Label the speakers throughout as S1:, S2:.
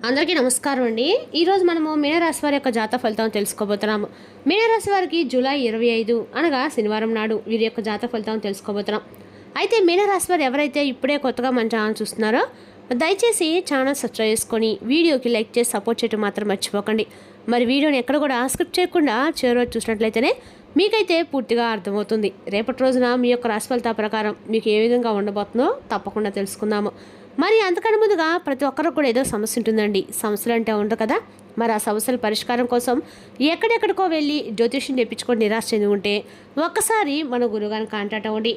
S1: అందరికీ నమస్కారం అండి. ఈరోజు మనము మీనరాశి వారి యొక్క జాతక ఫలితం తెలుసుకోబోతున్నాము. మీనరాశి వారికి జూలై 25 అనగా శనివారం నాడు వీరి యొక్క జాతక ఫలితం తెలుసుకోబోతున్నాం. అయితే మీనరాశి వారు ఎవరైతే ఇప్పుడే కొత్తగా మన ఛానల్ చూస్తున్నారో దయచేసి ఛానల్ సబ్స్క్రైబ్ చేసుకొని వీడియోకి లైక్ చేసి సపోర్ట్ చేయడం మాత్రం మర్చిపోకండి. మరి వీడియోని ఎక్కడ కూడా స్కిప్ చేయకుండా చివరి చూసినట్లయితేనే మీకైతే పూర్తిగా అర్థమవుతుంది. రేపటి రోజున మీ యొక్క రాశి ఫలితాల ప్రకారం మీకు ఏ విధంగా ఉండబోతుందో తప్పకుండా తెలుసుకుందాము. మరి అంతకన్నా ముందుగా ప్రతి ఒక్కరికి కూడా ఏదో సమస్య ఉంటుందండి. సమస్యలు అంటే ఉండవు కదా. మరి ఆ సమస్యల పరిష్కారం కోసం ఎక్కడెక్కడికో వెళ్ళి జ్యోతిష్యం తెప్పించుకొని నిరాశ చెంది ఉంటే ఒక్కసారి మన గురుగారిని కాంటాక్ట్ అవ్వండి.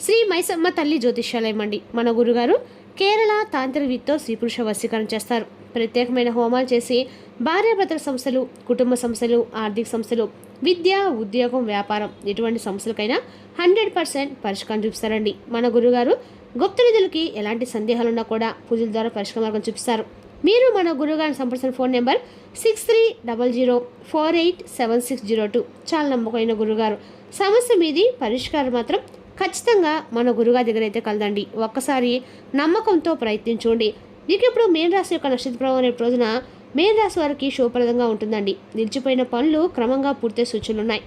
S1: శ్రీ మైసమ్మ తల్లి జ్యోతిష్యాలయం అండి. మన గురుగారు కేరళ తాంత్రిక విద్యతో స్త్రీ పురుష వశీకరణ చేస్తారు. ప్రత్యేకమైన హోమాలు చేసి భార్యాభర్తల సమస్యలు, కుటుంబ సమస్యలు, ఆర్థిక సమస్యలు, విద్య, ఉద్యోగం, వ్యాపారం ఎటువంటి సమస్యలకైనా 100% పరిష్కారం చూపిస్తారండి. మన గురుగారు గుప్త నిధులకి ఎలాంటి సందేహాలున్నా కూడా పూజల ద్వారా పరిష్కార మార్గం చూపిస్తారు. మీరు మన గురుగారిని సంప్రదించిన ఫోన్ నెంబర్ 6300487602. చాలా నమ్మకమైన గురుగారు. సమస్య మీది పరిష్కారం మాత్రం ఖచ్చితంగా మన గురుగారి దగ్గర అయితే కలదండి. ఒక్కసారి నమ్మకంతో ప్రయత్నించండి. మీకు ఇప్పుడు మీన రాశి యొక్క నక్షత్ర ప్రభావం రేపు రోజున మీన రాశి వారికి శుభప్రదంగా ఉంటుందండి. నిలిచిపోయిన పనులు క్రమంగా పూర్తి సూచనలున్నాయి.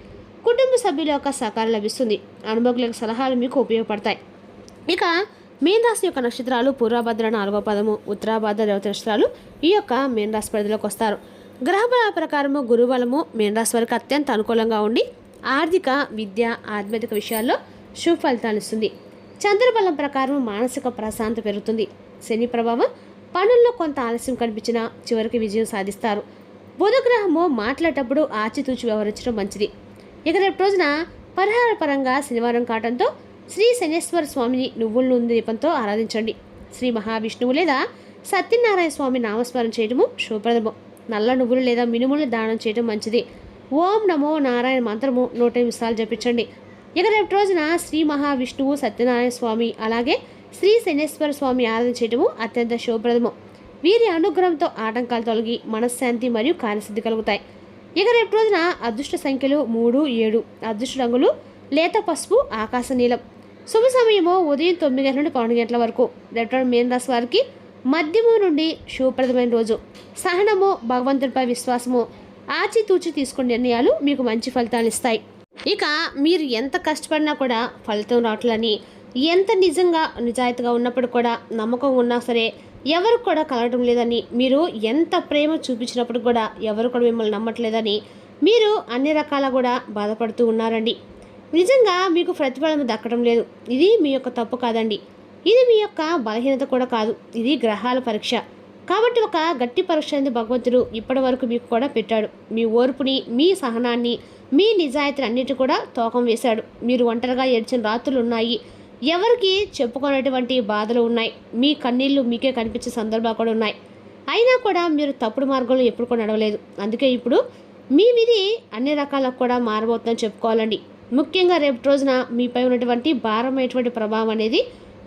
S1: కుటుంబ సభ్యుల యొక్క సహకారం లభిస్తుంది. అనుభవకుల యొక్క సలహాలు మీకు ఉపయోగపడతాయి. ఇక మీన రాశి యొక్క నక్షత్రాలు పూర్వభద్ర 4వ పదము, ఉత్తరాభద్ర రేవతి నక్షత్రాలు ఈ యొక్క మీన రాశి పరిధిలోకి వస్తారు. గ్రహబల ప్రకారము గురుబలము మీన రాశి వారికి అత్యంత అనుకూలంగా ఉండి ఆర్థిక, విద్య, ఆధ్యాత్మిక విషయాల్లో శుభ ఫలితాలు ఇస్తుంది. చంద్రబలం ప్రకారం మానసిక ప్రశాంతత పెరుగుతుంది. శని ప్రభావం పనుల్లో కొంత ఆలస్యం కనిపించినా చివరికి విజయం సాధిస్తారు. బుధగ్రహము మాట్లాడేటప్పుడు ఆచితూచి వ్యవహరించడం మంచిది. ఇక రేపు రోజున పరిహార పరంగా శనివారం కావడంతో శ్రీ శనేశ్వర స్వామిని నువ్వుల నూనె దీపంతో ఆరాధించండి. శ్రీ మహావిష్ణువు లేదా సత్యనారాయణ స్వామి నామస్మరణ చేయడము శుభప్రదము. నల్ల నువ్వులు లేదా మినుములు దానం చేయడం మంచిది. ఓం నమో నారాయణ మంత్రము 108 సార్లు జపించండి. ఇక రేపు రోజున శ్రీ మహావిష్ణువు, సత్యనారాయణ స్వామి అలాగే శ్రీ శనేశ్వర స్వామి ఆరాధన చేయడము అత్యంత శుభప్రదము. వీరి అనుగ్రహంతో ఆటంకాలు తొలగి మనశ్శాంతి మరియు కార్యసిద్ధి కలుగుతాయి. ఇక రేపు రోజున అదృష్ట సంఖ్యలు 3, 7. అదృష్ట రంగులు లేత పసుపు, ఆకాశ నీలం. శుభ సమయము ఉదయం 9 గంటల నుండి 11 గంటల వరకు. రేపు మీన రాశి వారికి మధ్యము నుండి శుభప్రదమైన రోజు. సహనము, భగవంతునిపై విశ్వాసము, ఆచితూచి తీసుకునే నిర్ణయాలు మీకు మంచి ఫలితాలు ఇస్తాయి. ఇక మీరు ఎంత కష్టపడినా కూడా ఫలితం రావట్లని, ఎంత నిజాయితీగా ఉన్నప్పుడు కూడా నమ్మకం ఉన్నా సరే ఎవరు కూడా కలగడం లేదని, మీరు ఎంత ప్రేమ చూపించినప్పుడు కూడా ఎవరు కూడా మిమ్మల్ని నమ్మట్లేదని మీరు అన్ని రకాల కూడా బాధపడుతూ ఉన్నారండి. నిజంగా మీకు ప్రతిఫలం దక్కడం లేదు. ఇది మీ యొక్క తప్పు కాదండి. ఇది మీ యొక్క బలహీనత కూడా కాదు. ఇది గ్రహాల పరీక్ష. కాబట్టి ఒక గట్టి పరీక్ష అనేది భగవంతుడు ఇప్పటి వరకు మీకు కూడా పెట్టాడు. మీ ఓర్పుని, మీ సహనాన్ని, మీ నిజాయితీని అన్నిటి కూడా తూకం వేశాడు. మీరు ఒంటరిగా ఏడ్చిన రాత్రులు ఉన్నాయి. ఎవరికి చెప్పుకునేటువంటి బాధలు ఉన్నాయి. మీ కన్నీళ్లు మీకే కనిపించే సందర్భాలు కూడా ఉన్నాయి. అయినా కూడా మీరు తప్పుడు మార్గంలో ఎప్పుడు కూడా నడవలేదు. అందుకే ఇప్పుడు మీ విధి అన్ని రకాలకు కూడా మారబోతుందని చెప్పుకోవాలండి. ముఖ్యంగా రేపటి రోజున మీపై ఉన్నటువంటి భారమైనటువంటి ప్రభావం అనేది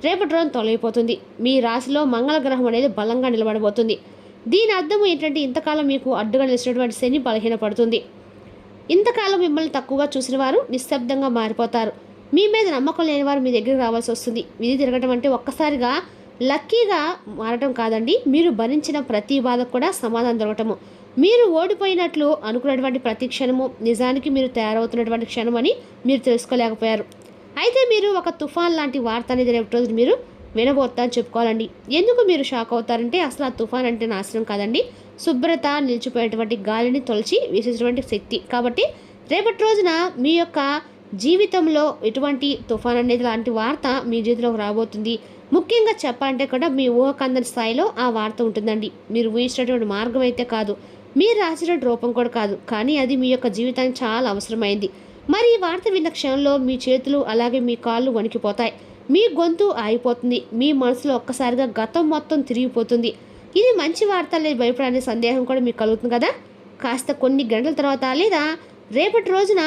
S1: రేపటి రోజున తొలగిపోతుంది. మీ రాశిలో మంగళగ్రహం అనేది బలంగా నిలబడబోతుంది. దీని అర్థం ఏంటంటే ఇంతకాలం మీకు అడ్డుగా నిలిచినటువంటి శని బలహీనపడుతుంది. ఇంతకాలం మిమ్మల్ని తక్కువగా చూసిన వారు నిశ్శబ్దంగా మారిపోతారు. మీ మీద నమ్మకం లేని వారు మీ దగ్గరికి రావాల్సి వస్తుంది. విధి తిరగటం అంటే ఒక్కసారిగా లక్కీగా మారటం కాదండి. మీరు భరించిన ప్రతి బాధకు కూడా సమాధానం దొరకటము. మీరు ఓడిపోయినట్లు అనుకున్నటువంటి ప్రతి క్షణము నిజానికి మీరు తయారవుతున్నటువంటి క్షణం అని మీరు తెలుసుకోలేకపోయారు. అయితే మీరు ఒక తుఫాన్ లాంటి వార్త అనేది రేపు రోజు మీరు వినబోతారని చెప్పుకోవాలండి. ఎందుకు మీరు షాక్ అవుతారంటే అసలు ఆ తుఫాన్ అంటే నాశనం కాదండి, శుభ్రత, నిలిచిపోయేటువంటి గాలిని తొలచి వేసేటువంటి శక్తి. కాబట్టి రేపటి రోజున మీ యొక్క జీవితంలో ఎటువంటి తుఫాన్ అనేది లాంటి వార్త మీ జీవితంలోకి రాబోతుంది. ముఖ్యంగా చెప్పాలంటే కూడా మీ ఊహకందని స్థాయిలో ఆ వార్త ఉంటుందండి. మీరు ఊహించినటువంటి మార్గం అయితే కాదు, మీరు రాసినటువంటి రూపం కూడా కాదు, కానీ అది మీ యొక్క జీవితానికి చాలా అవసరమైంది. మరి ఈ వార్త విన్న క్షణంలో మీ చేతులు అలాగే మీ కాళ్ళు వణికిపోతాయి. మీ గొంతు ఆగిపోతుంది. మీ మనసులో ఒక్కసారిగా గతం మొత్తం తిరిగిపోతుంది. ఇది మంచి వార్త లేదు భయపడనే సందేహం కూడా మీకు కలుగుతుంది కదా. కాస్త కొన్ని గంటల తర్వాత లేదా రేపటి రోజున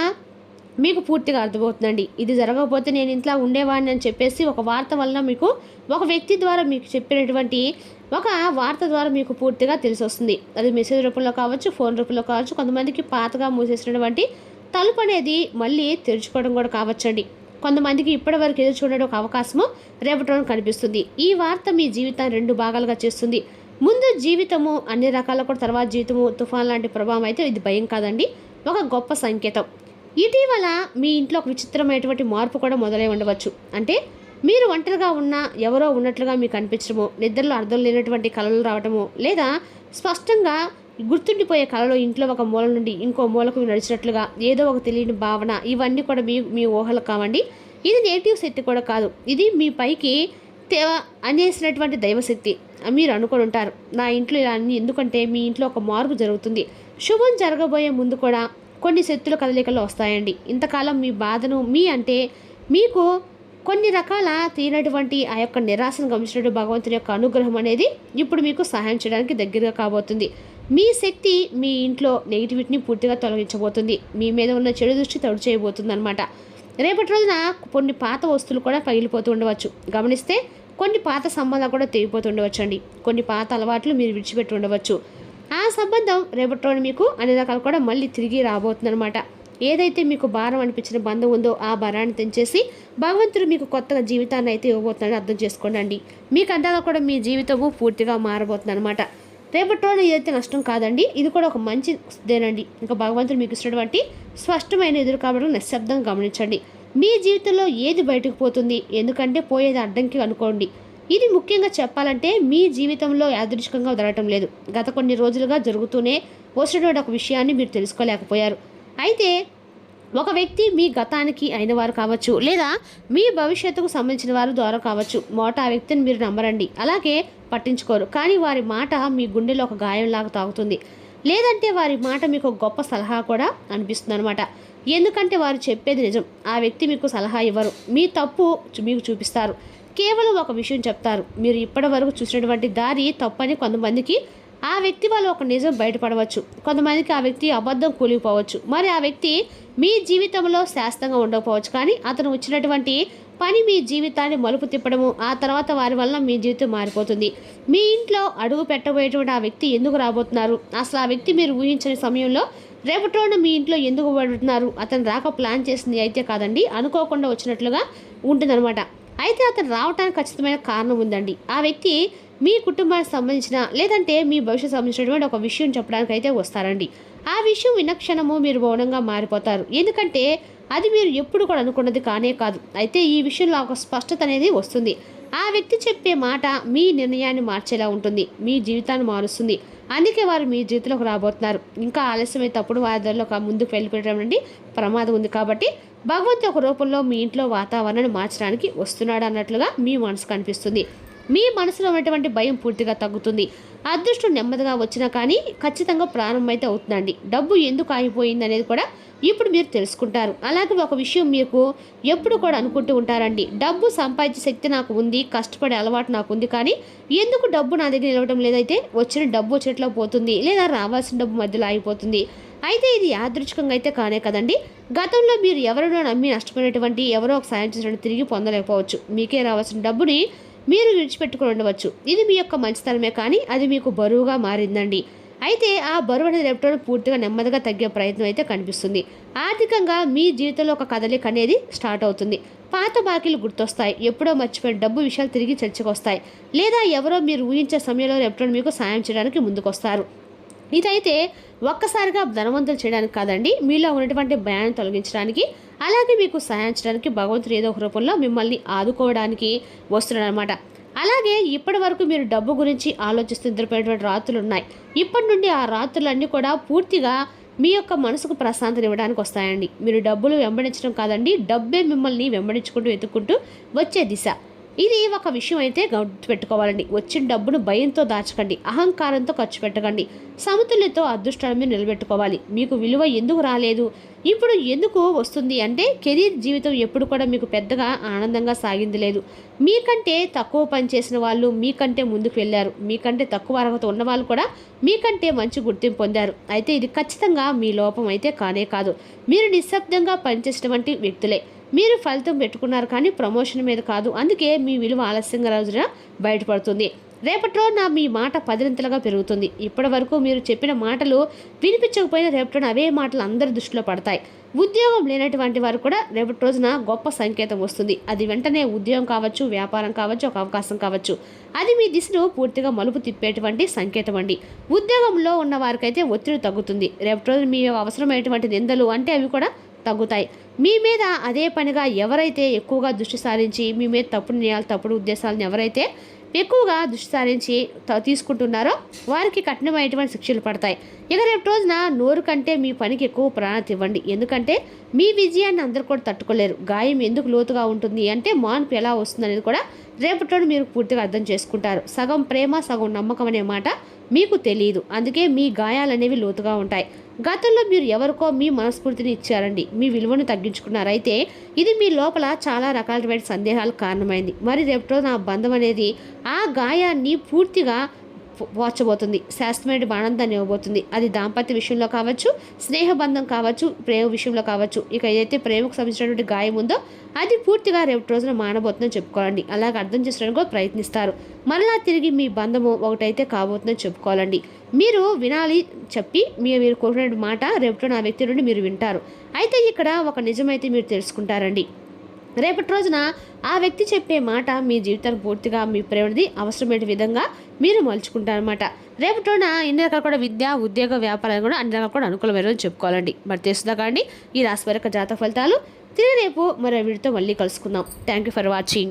S1: మీకు పూర్తిగా అర్థమవుతుందండి. ఇది జరగకపోతే నేను ఇంట్లో ఉండేవాడిని అని చెప్పేసి ఒక వార్త వలన మీకు ఒక వ్యక్తి ద్వారా మీకు చెప్పినటువంటి ఒక వార్త ద్వారా మీకు పూర్తిగా తెలిసి వస్తుంది. అది మెసేజ్ రూపంలో కావచ్చు, ఫోన్ రూపంలో కావచ్చు, కొంతమందికి పాతగా మూసేసినటువంటి తలుపు అనేది మళ్ళీ తెరుచుకోవడం కూడా కావచ్చండి. కొంతమందికి ఇప్పటివరకు ఎదురు చూడడం ఒక అవకాశము రేపటి రోజున కనిపిస్తుంది. ఈ వార్త మీ జీవితాన్ని 2 భాగాలుగా చేస్తుంది. ముందు జీవితము అన్ని రకాల కూడా, తర్వాత జీవితము తుఫాన్ లాంటి ప్రభావం అయితే ఇది భయం కాదండి, ఒక గొప్ప సంకేతం. ఇటీవల మీ ఇంట్లో ఒక విచిత్రమైనటువంటి మార్పు కూడా మొదలై ఉండవచ్చు. అంటే మీరు ఒంటరిగా ఉన్న ఎవరో ఉన్నట్లుగా మీకు అనిపించడము, నిద్రలో అర్థం లేనటువంటి కలలు రావటము, లేదా స్పష్టంగా గుర్తుండిపోయే కళలో ఇంట్లో ఒక మూల నుండి ఇంకో మూలకు నడిచినట్లుగా ఏదో ఒక తెలియని భావన, ఇవన్నీ కూడా మీ ఊహలు కావండి. ఇది నెగిటివ్ శక్తి కూడా కాదు, ఇది మీ పైకి అనేసినటువంటి దైవశక్తి. మీరు అనుకొని ఉంటారు, నా ఇంట్లో ఇలా అన్ని ఎందుకంటే మీ ఇంట్లో ఒక మార్పు జరుగుతుంది. శుభం జరగబోయే ముందు కూడా కొన్ని శక్తుల కదలికలు వస్తాయండి. ఇంతకాలం మీ బాధను అంటే మీకు కొన్ని రకాల తీరినటువంటి ఆ యొక్క నిరాశను గమనించినటువంటి భగవంతుని యొక్క అనుగ్రహం అనేది ఇప్పుడు మీకు సహాయం చేయడానికి దగ్గరగా కాబోతుంది. మీ శక్తి మీ ఇంట్లో నెగిటివిటీని పూర్తిగా తొలగించబోతుంది. మీ మీద ఉన్న చెడు దృష్టి తొడు చేయబోతుంది అనమాట. రేపటి రోజున కొన్ని పాత వస్తువులు కూడా పగిలిపోతూ ఉండవచ్చు. గమనిస్తే కొన్ని పాత సంబంధాలు కూడా తెగిపోతూ ఉండవచ్చు అండి. కొన్ని పాత అలవాట్లు మీరు విడిచిపెట్టి ఉండవచ్చు. ఆ సంబంధం రేపటి రోజున మీకు అన్ని రకాలు కూడా మళ్ళీ తిరిగి రాబోతుంది అనమాట. ఏదైతే మీకు భారం అనిపించిన బంధం ఉందో ఆ భారాన్ని తెంచేసి భగవంతుడు మీకు కొత్తగా జీవితాన్ని అయితే ఇవ్వబోతున్నాడని అర్థం చేసుకోండి. మీకు అంతగా కూడా మీ జీవితము పూర్తిగా మారబోతుంది అనమాట. రేపటి రోజున ఏదైతే నష్టం కాదండి, ఇది కూడా ఒక మంచిదేనండి. ఇంకా భగవంతుడు మీకు ఇచ్చినటువంటి స్పష్టమైన ఎదురు కాబట్టి నిశ్శబ్దంగా గమనించండి. మీ జీవితంలో ఏది బయటకు పోతుంది, ఎందుకంటే పోయేది అడ్డంకి అనుకోండి. ఇది ముఖ్యంగా చెప్పాలంటే మీ జీవితంలో యాదృచ్ఛికంగా జరగటం లేదు. గత కొన్ని రోజులుగా జరుగుతూనే వచ్చినటువంటి ఒక విషయాన్ని మీరు తెలుసుకోలేకపోయారు. అయితే ఒక వ్యక్తి మీ గతానికి అయిన వారు కావచ్చు, లేదా మీ భవిష్యత్తుకు సంబంధించిన వారు ద్వారా కావచ్చు. ఆ వ్యక్తిని మీరు నమ్మరండి, అలాగే పట్టించుకోరు. కానీ వారి మాట మీ గుండెలో ఒక గాయంలాగా తాగుతుంది. లేదంటే వారి మాట మీకు ఒక గొప్ప సలహా కూడా అనిపిస్తుంది అనమాట. ఎందుకంటే వారు చెప్పేది నిజం. ఆ వ్యక్తి మీకు సలహా ఇవ్వరు, మీ తప్పు మీకు చూపిస్తారు. కేవలం ఒక విషయం చెప్తారు, మీరు ఇప్పటి వరకు చూసినటువంటి దారి తప్పని. కొంతమందికి ఆ వ్యక్తి వల్ల ఒక నిజం బయటపడవచ్చు, కొంతమందికి ఆ వ్యక్తి అబద్ధం కూలిపోవచ్చు. మరి ఆ వ్యక్తి మీ జీవితంలో శాశ్వతంగా ఉండకపోవచ్చు, కానీ అతను వచ్చినటువంటి పని మీ జీవితాన్ని మలుపు తిప్పడము, ఆ తర్వాత వారి వల్ల మీ జీవితం మారిపోతుంది. మీ ఇంట్లో అడుగు పెట్టబోయేటువంటి ఆ వ్యక్తి ఎందుకు రాబోతున్నారు, అసలు ఆ వ్యక్తి మీరు ఊహించని సమయంలో రేపటి రోజున మీ ఇంట్లో ఎందుకు పడుతున్నారు, అతను రాక ప్లాన్ చేసింది అయితే కాదండి, అనుకోకుండా వచ్చినట్లుగా ఉంటుందన్నమాట. అయితే అతను రావడానికి ఖచ్చితమైన కారణం ఉందండి. ఆ వ్యక్తి మీ కుటుంబానికి సంబంధించిన లేదంటే మీ భవిష్యత్తు సంబంధించినటువంటి ఒక విషయం చెప్పడానికి అయితే వస్తారండి. ఆ విషయం వినక్షణము మీరు మౌనంగా మారిపోతారు, ఎందుకంటే అది మీరు ఎప్పుడు కూడా అనుకున్నది కానే కాదు. అయితే ఈ విషయంలో ఒక స్పష్టత అనేది వస్తుంది. ఆ వ్యక్తి చెప్పే మాట మీ నిర్ణయాన్ని మార్చేలా ఉంటుంది, మీ జీవితాన్ని మారుస్తుంది. అందుకే వారు మీ జీవితంలోకి రాబోతున్నారు. ఇంకా ఆలస్యమై తప్పుడు వారిలో ముందుకు వెళ్ళిపోవడం నుండి ప్రమాదం ఉంది. కాబట్టి భగవంతుడి ఒక రూపంలో మీ ఇంట్లో వాతావరణాన్ని మార్చడానికి వస్తున్నాడు అన్నట్లుగా మీ మనసు కనిపిస్తుంది. మీ మనసులో ఉన్నటువంటి భయం పూర్తిగా తగ్గుతుంది. అదృష్టం నెమ్మదిగా వచ్చినా కానీ ఖచ్చితంగా ప్రారంభమైతే అవుతుందండి. డబ్బు ఎందుకు ఆగిపోయింది అనేది కూడా ఇప్పుడు మీరు తెలుసుకుంటారు. అలాగే ఒక విషయం మీకు ఎప్పుడు కూడా అనుకుంటూ ఉంటారండి, డబ్బు సంపాదించే శక్తి నాకు ఉంది, కష్టపడే అలవాటు నాకు ఉంది, కానీ ఎందుకు డబ్బు నా దగ్గర నిలవడం లేదైతే వచ్చిన డబ్బు వచ్చేట్లో పోతుంది, లేదా రావాల్సిన డబ్బు మధ్యలో ఆగిపోతుంది. అయితే ఇది యాదృచ్ఛికంగా అయితే కానే కదండి. గతంలో మీరు ఎవరినో నమ్మి నష్టపోయినటువంటి ఎవరో ఒక సాయం చేసినట్టు తిరిగి పొందలేకపోవచ్చు. మీకే రావాల్సిన డబ్బుని మీరు విడిచిపెట్టుకుని ఉండవచ్చు. ఇది మీ యొక్క మంచితనమే, కానీ అది మీకు బరువుగా మారిందండి. అయితే ఆ బరువు అనేది రేపటి పూర్తిగా నెమ్మదిగా తగ్గే ప్రయత్నం అయితే కనిపిస్తుంది. ఆర్థికంగా మీ జీవితంలో ఒక కదలిక అనేది స్టార్ట్ అవుతుంది. పాత బాకీలు గుర్తొస్తాయి, ఎప్పుడో మర్చిపోయిన డబ్బు విషయాలు తిరిగి చర్చకు వస్తాయి, లేదా ఎవరో మీరు ఊహించే సమయంలో రేపటి మీకు సాయం చేయడానికి ముందుకొస్తారు. ఇదైతే ఒక్కసారిగా ధనవంతులు చేయడానికి కాదండి, మీలో ఉన్నటువంటి భయాన్ని తొలగించడానికి, అలాగే మీకు సహాయం చేయడానికి భగవంతుడు ఏదో ఒక రూపంలో మిమ్మల్ని ఆదుకోవడానికి వస్తున్నాడు అనమాట. అలాగే ఇప్పటి వరకు మీరు డబ్బు గురించి ఆలోచిస్తూ నిద్రపోయినటువంటి రాత్రులు ఉన్నాయి. ఇప్పటి నుండి ఆ రాత్రులన్నీ కూడా పూర్తిగా మీ యొక్క మనసుకు ప్రశాంతత ఇవ్వడానికి వస్తాయండి. మీరు డబ్బులు వెంబడించడం కాదండి, డబ్బే మిమ్మల్ని వెంబడించుకుంటూ వెతుక్కుంటూ వచ్చే దిశ. ఇది ఒక విషయం అయితే గుర్తుపెట్టుకోవాలండి. వచ్చిన డబ్బును భయంతో దాచకండి, అహంకారంతో ఖర్చు పెట్టకండి. సమతుల్యతో అదృష్టాన్ని మీరు నిలబెట్టుకోవాలి. మీకు విలువ ఎందుకు రాలేదు, ఇప్పుడు ఎందుకు వస్తుంది అంటే కెరీర్ జీవితం ఎప్పుడు కూడా మీకు పెద్దగా ఆనందంగా సాగింది లేదు. మీకంటే తక్కువ పని చేసిన వాళ్ళు మీకంటే ముందుకు వెళ్ళారు, మీకంటే తక్కువ అర్హత ఉన్న వాళ్ళు కూడా మీకంటే మంచి గుర్తింపు పొందారు. అయితే ఇది ఖచ్చితంగా మీ లోపం అయితే కానే కాదు, మీరు నిశ్శబ్దంగా పనిచేసినటువంటి వ్యక్తులే. మీరు ఫలితం పెట్టుకున్నారు కానీ ప్రమోషన్ మీద కాదు, అందుకే మీ విలువ ఆలస్యంగా రోజున బయటపడుతుంది. రేపటి రోజున మీ మాట పదింతలుగా పెరుగుతుంది. ఇప్పటి వరకు మీరు చెప్పిన మాటలు వినిపించకపోయినా రేపటి రోజున అవే మాటలు అందరి దృష్టిలో పడతాయి. ఉద్యోగం లేనటువంటి వారు కూడా రేపటి రోజున గొప్ప సంకేతం వస్తుంది. అది వెంటనే ఉద్యోగం కావచ్చు, వ్యాపారం కావచ్చు, ఒక అవకాశం కావచ్చు. అది మీ దిశను పూర్తిగా మలుపు తిప్పేటువంటి సంకేతం అండి. ఉద్యోగంలో ఉన్న వారికైతే ఒత్తిడి తగ్గుతుంది. రేపటి రోజు మీ అవసరమైనటువంటి నిందలు అంటే అవి కూడా తగ్గుతాయి. మీ మీద అదే పనిగా ఎవరైతే ఎక్కువగా దృష్టి సారించి మీ మీద తప్పుడు నిర్ణయాలు, తప్పుడు ఉద్దేశాలను ఎవరైతే ఎక్కువగా దృష్టి సారించి తీసుకుంటున్నారో వారికి కఠినమైనటువంటి శిక్షలు పడతాయి. ఇక రేపు రోజున నోరు కంటే మీ పనికి ఎక్కువ ప్రాధాన్యత ఇవ్వండి. ఎందుకంటే మీ విజయాన్ని అందరూ కూడా తట్టుకోలేరు. గాయం ఎందుకు లోతుగా ఉంటుంది అంటే మార్పు ఎలా వస్తుంది అనేది కూడా రేపటి రోజు మీరు పూర్తిగా అర్థం చేసుకుంటారు. సగం ప్రేమ సగం నమ్మకం అనే మాట మీకు తెలియదు. అందుకే మీ గాయాలు అనేవి లోతుగా ఉంటాయి. గతంలో మీరు ఎవరికో మీ మనస్ఫూర్తిని ఇచ్చారండి, మీ విలువను తగ్గించుకున్నారు. అయితే ఇది మీ లోపల చాలా రకాలైన సందేహాలకు కారణమైంది. మరి రేపు రోజు నా బంధం అనేది ఆ గాయాన్ని పూర్తిగా పోచబోతుంది, శాశ్వతమైన ఆనందాన్ని ఇవ్వబోతుంది. అది దాంపత్య విషయంలో కావచ్చు, స్నేహబంధం కావచ్చు, ప్రేమ విషయంలో కావచ్చు. ఇక ఏదైతే ప్రేమకు సంబంధించినటువంటి గాయం ఉందో అది పూర్తిగా రేపు రోజున మానబోతుందని చెప్పుకోవాలండి. అలాగే అర్థం చేసుకోవడానికి కూడా ప్రయత్నిస్తారు. మరలా తిరిగి మీ బంధము ఒకటైతే కాబోతుందని చెప్పుకోవాలండి. మీరు వినాలి చెప్పి మీరు కోరిన మాట రేపు ఆ వ్యక్తి నుండి మీరు వింటారు. అయితే ఇక్కడ ఒక నిజమైతే మీరు తెలుసుకుంటారండి. రేపటి రోజున ఆ వ్యక్తి చెప్పే మాట మీ జీవితాన్ని పూర్తిగా మీ ప్రేమది అవసరమైన విధంగా మీరు మలుచుకుంటారనమాట. రేపటి రోజున ఇన్ని రకాలు కూడా విద్య, ఉద్యోగ, వ్యాపారాలు కూడా అన్ని రకాలు కూడా అనుకూలమైన చెప్పుకోవాలండి. మరి తెలుస్తుందా కానీ ఈ రాశి వారి జాతక ఫలితాలు. తిరిగి రేపు మరో వీడితో మళ్ళీ కలుసుకుందాం. Thank you for watching.